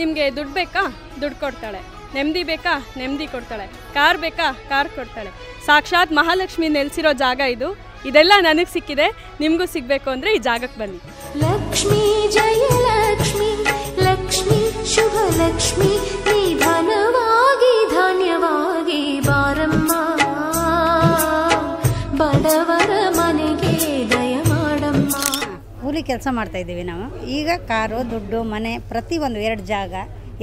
ನಿಮಗೆ ದುಡ್ಡು ಬೇಕಾ ದುಡ್ಡು ಕೊಡ್ತಾಳೆ, ನೆಮ್ಮದಿ ಬೇಕಾ ನೆಮ್ಮದಿ ಕೊಡ್ತಾಳೆ, ಕಾರ್ ಬೇಕಾ ಕಾರ್ ಕೊಡ್ತಾಳೆ. ಸಾಕ್ಷಾತ್ ಮಹಾಲಕ್ಷ್ಮಿ ನೆಲೆಸಿರೋ ಜಾಗ ಇದು. ಇದೆಲ್ಲ ನನಗೆ ಸಿಕ್ಕಿದೆ, ನಿಮಗೂ ಸಿಗಬೇಕು ಅಂದರೆ ಈ ಜಾಗಕ್ಕೆ ಬನ್ನಿ. ಲಕ್ಷ್ಮೀ ಜಯ ಲಕ್ಷ್ಮಿ, ಲಕ್ಷ್ಮಿ ಶುಭ ಲಕ್ಷ್ಮಿ, ನಿಧಾನವಾಗಿ ಧಾನ್ಯವಾಗಿ ಬಾರಮ್ಮ, ಬಡವರ ಮನೆಗೆ ದಯ ಮಾಡಮ್ಮ. ಕೂಲಿ ಕೆಲಸ ಮಾಡ್ತಾ ಇದ್ದೀವಿ ನಾವು. ಈಗ ಕಾರು, ದುಡ್ಡು, ಮನೆ ಪ್ರತಿಯೊಂದು 2 ಜಾಗ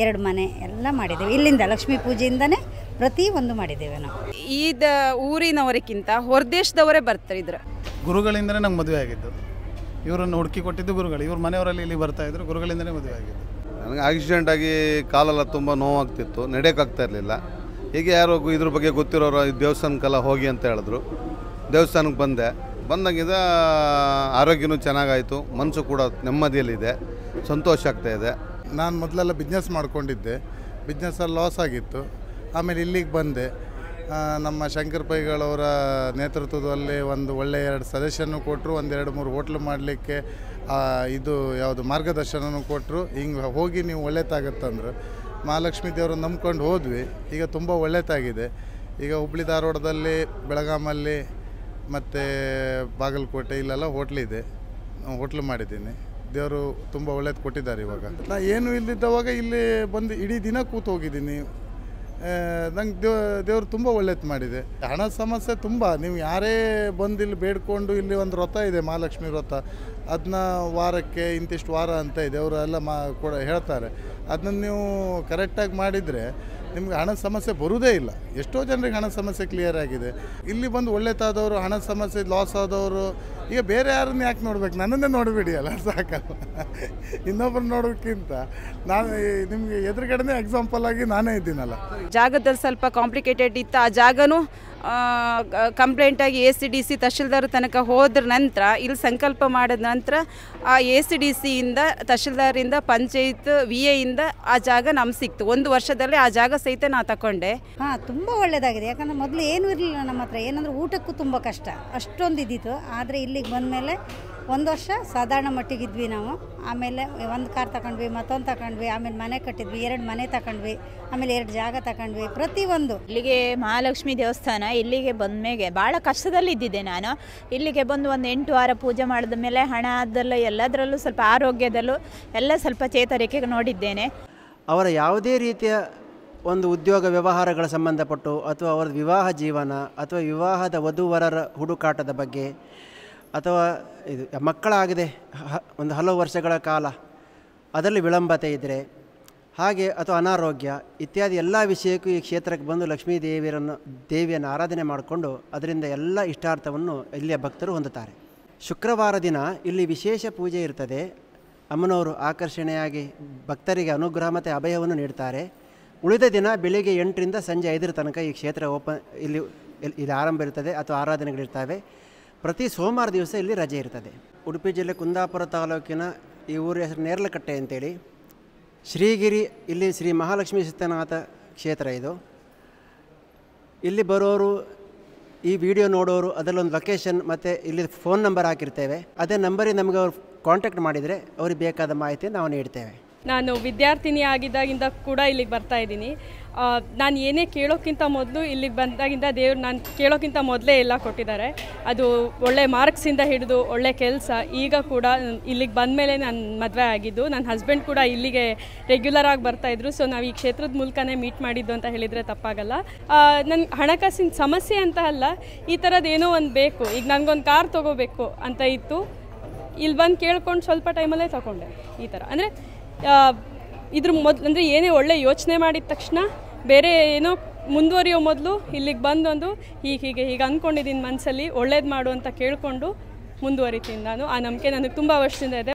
2 ಮನೆ ಎಲ್ಲ ಮಾಡಿದ್ದೀವಿ. ಇಲ್ಲಿಂದ ಲಕ್ಷ್ಮೀ ಪೂಜೆಯಿಂದನೇ ಪ್ರತಿಯೊಂದು ಮಾಡಿದ್ದೇವೆ ನಾವು. ಈದ ಊರಿನವರಿಗಿಂತ ಹೊರದೇಶದವರೇ ಬರ್ತಾರೆ. ಇದ್ರ ಗುರುಗಳಿಂದನೇ ನಂಗೆ ಮದುವೆ ಆಗಿದ್ದು. ಇವರನ್ನು ಹುಡುಕಿ ಕೊಟ್ಟಿದ್ದು ಗುರುಗಳು. ಇವ್ರ ಮನೆಯವರಲ್ಲಿ ಇಲ್ಲಿ ಬರ್ತಾ ಇದ್ರು, ಗುರುಗಳಿಂದನೇ ಮದುವೆ ಆಗಿದ್ದು. ನನಗೆ ಆಕ್ಸಿಡೆಂಟ್ ಆಗಿ ಕಾಲೆಲ್ಲ ತುಂಬ ನೋವಾಗ್ತಿತ್ತು, ನಡೆಯೋಕ್ಕಾಗ್ತಾ ಇರಲಿಲ್ಲ. ಹೀಗೆ ಯಾರೋ ಇದ್ರ ಬಗ್ಗೆ ಗೊತ್ತಿರೋರು ದೇವಸ್ಥಾನಕ್ಕೆಲ್ಲ ಹೋಗಿ ಅಂತ ಹೇಳಿದ್ರು. ದೇವಸ್ಥಾನಕ್ಕೆ ಬಂದಾಗಿಂದ ಆರೋಗ್ಯನೂ ಚೆನ್ನಾಗಾಯಿತು, ಮನಸ್ಸು ಕೂಡ ನೆಮ್ಮದಿಯಲ್ಲಿದೆ, ಸಂತೋಷ ಆಗ್ತಾಯಿದೆ. ನಾನು ಮೊದಲೆಲ್ಲ ಬಿಸ್ನೆಸ್ ಮಾಡ್ಕೊಂಡಿದ್ದೆ, ಬಿಸ್ನೆಸ್ಸಲ್ಲಿ ಲಾಸ್ ಆಗಿತ್ತು. ಆಮೇಲೆ ಇಲ್ಲಿಗೆ ಬಂದೆ. ನಮ್ಮ ಶಂಕರ್ ಪೈಗಳವರ ನೇತೃತ್ವದಲ್ಲಿ ಒಂದು ಒಳ್ಳೆಯ 2 ಸಜೆಷನ್ನು ಕೊಟ್ಟರು, 1-2-3 ಹೋಟ್ಲು ಮಾಡಲಿಕ್ಕೆ ಇದು ಯಾವುದು ಮಾರ್ಗದರ್ಶನನೂ ಕೊಟ್ಟರು. ಹಿಂಗೆ ಹೋಗಿ ನೀವು ಒಳ್ಳೆತಾಗತ್ತಂದ್ರು. ಮಹಾಲಕ್ಷ್ಮೀ ದೇವರು ನಂಬ್ಕೊಂಡು ಹೋದ್ವಿ. ಈಗ ತುಂಬ ಒಳ್ಳೆತಾಗಿದೆ. ಈಗ ಹುಬ್ಳಿ ಧಾರವಾಡದಲ್ಲಿ, ಬೆಳಗಾಮಲ್ಲಿ ಮತ್ತು ಬಾಗಲಕೋಟೆ ಇಲ್ಲೆಲ್ಲ ಹೋಟ್ಲಿದೆ, ಹೋಟ್ಲು ಮಾಡಿದ್ದೀನಿ. ದೇವರು ತುಂಬ ಒಳ್ಳೇದು ಕೊಟ್ಟಿದ್ದಾರೆ. ಇವಾಗ ನಾ ಏನು ಇಲ್ಲಿದ್ದವಾಗ ಇಲ್ಲಿ ಬಂದು ಇಡೀ ದಿನ ಕೂತು ಹೋಗಿದ್ದೀನಿ. ನಂಗೆ ದೇವರು ತುಂಬ ಒಳ್ಳೇದು ಮಾಡಿದೆ. ಹಣದ ಸಮಸ್ಯೆ ತುಂಬ. ನೀವು ಯಾರೇ ಬಂದು ಇಲ್ಲಿ ಬೇಡ್ಕೊಂಡು, ಇಲ್ಲಿ ಒಂದು ವ್ರತ ಇದೆ, ಮಹಾಲಕ್ಷ್ಮಿ ವ್ರತ, ಅದನ್ನ ವಾರಕ್ಕೆ ಇಂತಿಷ್ಟು ವಾರ ಅಂತ ಇದೆ, ಅವರು ಎಲ್ಲ ಕೂಡ ಹೇಳ್ತಾರೆ. ಅದನ್ನ ನೀವು ಕರೆಕ್ಟಾಗಿ ಮಾಡಿದರೆ ನಿಮ್ಗೆ ಹಣದ ಸಮಸ್ಯೆ ಬರುವುದೇ ಇಲ್ಲ. ಎಷ್ಟೋ ಜನರಿಗೆ ಹಣದ ಸಮಸ್ಯೆ ಕ್ಲಿಯರ್ ಆಗಿದೆ. ಇಲ್ಲಿ ಬಂದು ಒಳ್ಳೆತಾದವರು, ಹಣದ ಸಮಸ್ಯೆ ಲಾಸ್ ಆದವರು, ಈಗ ಬೇರೆ ಯಾರನ್ನ ಯಾಕೆ ನೋಡ್ಬೇಕು, ನನ್ನನ್ನೇ ನೋಡಬೇಡಿ ಅಲ್ಲ, ಸಾಕಲ್ಲ. ಇನ್ನೊಬ್ಬರು ನೋಡೋಕ್ಕಿಂತ ನಾನು ನಿಮಗೆ ಎದುರುಗಡೆನೇ ಎಕ್ಸಾಂಪಲ್ ಆಗಿ ನಾನೇ ಇದ್ದೀನಲ್ಲ. ಜಾಗದಲ್ಲಿ ಸ್ವಲ್ಪ ಕಾಂಪ್ಲಿಕೇಟೆಡ್ ಇತ್ತು. ಆ ಜಾಗನೂ ಕಂಪ್ಲೇಂಟಾಗಿ ACDC ತಹಶೀಲ್ದಾರ್ ತನಕ ಹೋದ್ರ ನಂತರ, ಇಲ್ಲಿ ಸಂಕಲ್ಪ ಮಾಡಿದ ನಂತರ ಆ ACDCಯಿಂದ, ತಹಶೀಲ್ದಾರಿಂದ, ಪಂಚಾಯತ್ VAಯಿಂದ ಆ ಜಾಗ ನಮ್ಗೆ ಸಿಕ್ತು. 1 ವರ್ಷದಲ್ಲೇ ಆ ಜಾಗ ಸಹಿತ ನಾ ತಗೊಂಡೆ. ತುಂಬ ಒಳ್ಳೆಯದಾಗಿದೆ. ಯಾಕಂದರೆ ಮೊದಲು ಏನೂ ಇರಲಿಲ್ಲ ನಮ್ಮ ಹತ್ರ. ಏನಂದರೆ ಊಟಕ್ಕೂ ತುಂಬ ಕಷ್ಟ, ಅಷ್ಟೊಂದು ಇದ್ದಿತ್ತು. ಆದರೆ ಇಲ್ಲಿಗೆ ಬಂದಮೇಲೆ 1 ವರ್ಷ ಸಾಧಾರಣ ಮಟ್ಟಿಗಿದ್ವಿ ನಾವು. ಆಮೇಲೆ 1 ಕಾರ್ ತಗೊಂಡ್ವಿ, ಮತ್ತೊಂದು ತಗೊಂಡ್ವಿ, ಆಮೇಲೆ ಮನೆ ಕಟ್ಟಿದ್ವಿ, 2 ಮನೆ ತಗೊಂಡ್ವಿ, ಆಮೇಲೆ 2 ಜಾಗ ತಗೊಂಡ್ವಿ. ಪ್ರತಿಯೊಂದು ಇಲ್ಲಿಗೆ ಮಹಾಲಕ್ಷ್ಮಿ ದೇವಸ್ಥಾನ, ಇಲ್ಲಿಗೆ ಬಂದಮೇಲೆ ಭಾಳ ಕಷ್ಟದಲ್ಲಿ ಇದ್ದಿದ್ದೆ ನಾನು. ಇಲ್ಲಿಗೆ ಬಂದು ಒಂದು 8 ವಾರ ಪೂಜೆ ಮಾಡಿದ ಮೇಲೆ ಹಣದಲ್ಲೂ ಎಲ್ಲದರಲ್ಲೂ ಸ್ವಲ್ಪ ಆರೋಗ್ಯದಲ್ಲೂ ಎಲ್ಲ ಸ್ವಲ್ಪ ಚೇತರಿಕೆ ನೋಡಿದ್ದೇನೆ. ಅವರ ಯಾವುದೇ ರೀತಿಯ ಒಂದು ಉದ್ಯೋಗ ವ್ಯವಹಾರಗಳ ಸಂಬಂಧಪಟ್ಟು, ಅಥವಾ ಅವರ ವಿವಾಹ ಜೀವನ, ಅಥವಾ ವಿವಾಹದ ವಧುವರರ ಹುಡುಕಾಟದ ಬಗ್ಗೆ, ಅಥವಾ ಇದು ಮಕ್ಕಳಾಗದೆ ಒಂದು ಹಲವು ವರ್ಷಗಳ ಕಾಲ ಅದರಲ್ಲಿ ವಿಳಂಬತೆ ಇದ್ದರೆ, ಹಾಗೆ ಅಥವಾ ಅನಾರೋಗ್ಯ ಇತ್ಯಾದಿ ಎಲ್ಲ ವಿಷಯಕ್ಕೂ ಈ ಕ್ಷೇತ್ರಕ್ಕೆ ಬಂದು ಲಕ್ಷ್ಮೀ ದೇವಿಯನ್ನು ಆರಾಧನೆ ಮಾಡಿಕೊಂಡು ಅದರಿಂದ ಎಲ್ಲ ಇಷ್ಟಾರ್ಥವನ್ನು ಇಲ್ಲಿಯ ಭಕ್ತರು ಹೊಂದುತ್ತಾರೆ. ಶುಕ್ರವಾರ ದಿನ ಇಲ್ಲಿ ವಿಶೇಷ ಪೂಜೆ ಇರ್ತದೆ. ಅಮ್ಮನವರು ಆಕರ್ಷಣೆಯಾಗಿ ಭಕ್ತರಿಗೆ ಅನುಗ್ರಹ ಮತ್ತು ಅಭಯವನ್ನು ನೀಡ್ತಾರೆ. ಉಳಿದ ದಿನ ಬೆಳಿಗ್ಗೆ 8ರಿಂದ ಸಂಜೆ 5 ತನಕ ಈ ಕ್ಷೇತ್ರ ಇಲ್ಲಿ ಆರಂಭ ಇರ್ತದೆ ಅಥವಾ ಆರಾಧನೆಗಳಿರ್ತವೆ. ಪ್ರತಿ ಸೋಮವಾರ ದಿವಸ ಇಲ್ಲಿ ರಜೆ ಇರ್ತದೆ. ಉಡುಪಿ ಜಿಲ್ಲೆ ಕುಂದಾಪುರ ತಾಲೂಕಿನ ಈ ಊರ ಹೆಸರು ನೇರ್ಲಕಟ್ಟೆ ಅಂತೇಳಿ. ಶ್ರೀಗಿರಿ, ಇಲ್ಲಿ ಶ್ರೀ ಮಹಾಲಕ್ಷ್ಮೀ ಸಿದ್ಧನಾಥ ಕ್ಷೇತ್ರ ಇದು. ಇಲ್ಲಿ ಬರೋರು, ಈ ವಿಡಿಯೋ ನೋಡೋರು ಅದರಲ್ಲೊಂದು ಲೊಕೇಶನ್ ಮತ್ತು ಇಲ್ಲಿ ಫೋನ್ ನಂಬರ್ ಹಾಕಿರ್ತೇವೆ. ಅದೇ ನಂಬರಿಗೆ ನಮಗೆ ಅವ್ರು ಕಾಂಟ್ಯಾಕ್ಟ್ ಮಾಡಿದರೆ ಅವ್ರಿಗೆ ಬೇಕಾದ ಮಾಹಿತಿ ನಾವು ನೀಡ್ತೇವೆ. ನಾನು ವಿದ್ಯಾರ್ಥಿನಿ ಆಗಿದ್ದಾಗಿಂದ ಕೂಡ ಇಲ್ಲಿಗೆ ಬರ್ತಾ ಇದ್ದೀನಿ. ನಾನು ಏನೇ ಕೇಳೋಕ್ಕಿಂತ ಮೊದಲು ಇಲ್ಲಿಗೆ ಬಂದಾಗಿಂದ ದೇವ್ರು ನಾನು ಕೇಳೋಕ್ಕಿಂತ ಮೊದಲೇ ಎಲ್ಲ ಕೊಟ್ಟಿದ್ದಾರೆ. ಅದು ಒಳ್ಳೆ ಮಾರ್ಕ್ಸಿಂದ ಹಿಡಿದು ಒಳ್ಳೆ ಕೆಲಸ. ಈಗ ಕೂಡ ಇಲ್ಲಿಗೆ ಬಂದಮೇಲೆ ನಾನು ಮದುವೆ ಆಗಿದ್ದು. ನನ್ನ ಹಸ್ಬೆಂಡ್ ಕೂಡ ಇಲ್ಲಿಗೆ ರೆಗ್ಯುಲರ್ ಆಗಿ ಬರ್ತಾಯಿದ್ರು. ಸೊ ನಾವು ಈ ಕ್ಷೇತ್ರದ ಮೂಲಕನೇ ಮೀಟ್ ಮಾಡಿದ್ದು ಅಂತ ಹೇಳಿದರೆ ತಪ್ಪಾಗಲ್ಲ. ನನಗೆ ಹಣಕಾಸಿನ ಸಮಸ್ಯೆ ಅಂತ ಅಲ್ಲ, ಈ ಥರದ್ದು ಏನೋ ಒಂದು ಬೇಕು. ಈಗ ನನಗೊಂದು ಕಾರ್ ತೊಗೋಬೇಕು ಅಂತ ಇತ್ತು, ಇಲ್ಲಿ ಬಂದು ಕೇಳ್ಕೊಂಡು ಸ್ವಲ್ಪ ಟೈಮಲ್ಲೇ ತೊಗೊಂಡೆ. ಈ ಥರ ಅಂದರೆ ಇದ್ರ ಮೊದಲು ಅಂದರೆ ಏನೇ ಒಳ್ಳೆ ಯೋಚನೆ ಮಾಡಿದ ತಕ್ಷಣ ಬೇರೆ ಏನೋ ಮುಂದುವರಿಯೋ ಮೊದಲು ಇಲ್ಲಿಗೆ ಬಂದೊಂದು ಹೀಗೆ ಅಂದ್ಕೊಂಡಿದ್ದೀನಿ ಮನಸ್ಸಲ್ಲಿ, ಒಳ್ಳೇದು ಮಾಡು ಅಂತ ಕೇಳಿಕೊಂಡು ಮುಂದುವರಿತೀನಿ ನಾನು. ಆ ನಂಬಿಕೆ ನನಗೆ ತುಂಬ ವರ್ಷದಿಂದ ಇದೆ.